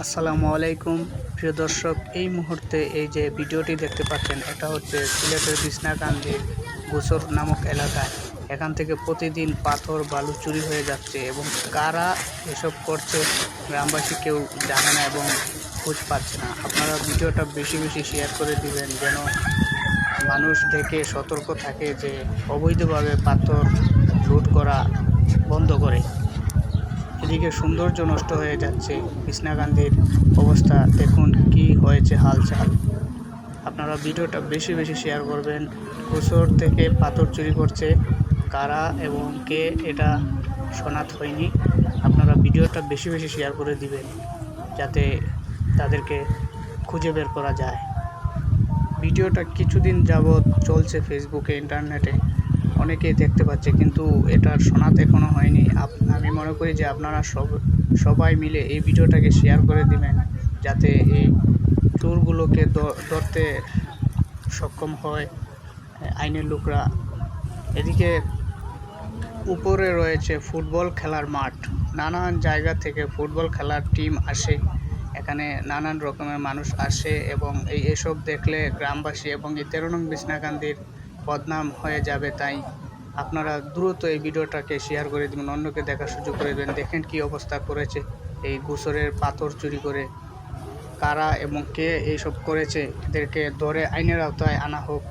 আসসালামু আলাইকুম প্রিয় দর্শক, এই মুহূর্তে এই যে ভিডিওটি দেখতে পাচ্ছেন এটা হচ্ছে সিলেটের বিছনাকান্দির গোসর নামক এলাকায়। এখান থেকে প্রতিদিন পাথর বালু চুরি হয়ে যাচ্ছে এবং কারা এসব করছে গ্রামবাসী কেউ জানে না এবং খোঁজ পাচ্ছে না। আপনারা ভিডিওটা বেশি বেশি শেয়ার করে দিবেন যেন মানুষ দেখে সতর্ক থাকে যে অবৈধভাবে পাথর লুট করা বন্ধ করে। এদিকে সৌন্দর্য নষ্ট হয়ে যাচ্ছে, কৃষ্ণাকান্দির অবস্থা দেখুন কি হয়েছে হালচাল। আপনারা ভিডিওটা বেশি বেশি শেয়ার করবেন। গোসর থেকে পাথর চুরি করছে কারা এবং কে এটা শনাক্ত হয়নি। আপনারা ভিডিওটা বেশি বেশি শেয়ার করে দিবেন যাতে তাদেরকে খুঁজে বের করা যায়। ভিডিওটা কিছুদিন যাবৎ চলছে ফেসবুকে, ইন্টারনেটে অনেকেই দেখতে পাচ্ছে, কিন্তু এটার শনাক্ত এখনও হয়নি। আমি মনে করি যে আপনারা সবাই মিলে এই ভিডিওটাকে শেয়ার করে দিবেন যাতে এই চোরগুলোকে ধরতে সক্ষম হয় আইনের লোকরা। এদিকে উপরে রয়েছে ফুটবল খেলার মাঠ, নানান জায়গা থেকে ফুটবল খেলার টিম আসে এখানে, নানান রকমের মানুষ আসে এবং এসব দেখলে গ্রামবাসী এবং এই 13 নং বিছনাকান্দির বদনাম হয়ে যাবে। তাই আপনারা দ্রুত এই ভিডিওটাকে শেয়ার করে দেবেন, অন্যকে দেখার সুযোগ করে দেবেন। দেখেন কি অবস্থা করেছে এই গোসরের পাথর চুরি করে, কারা এবং কে এইসব করেছে এদেরকে ধরে আইনের আওতায় আনা হোক।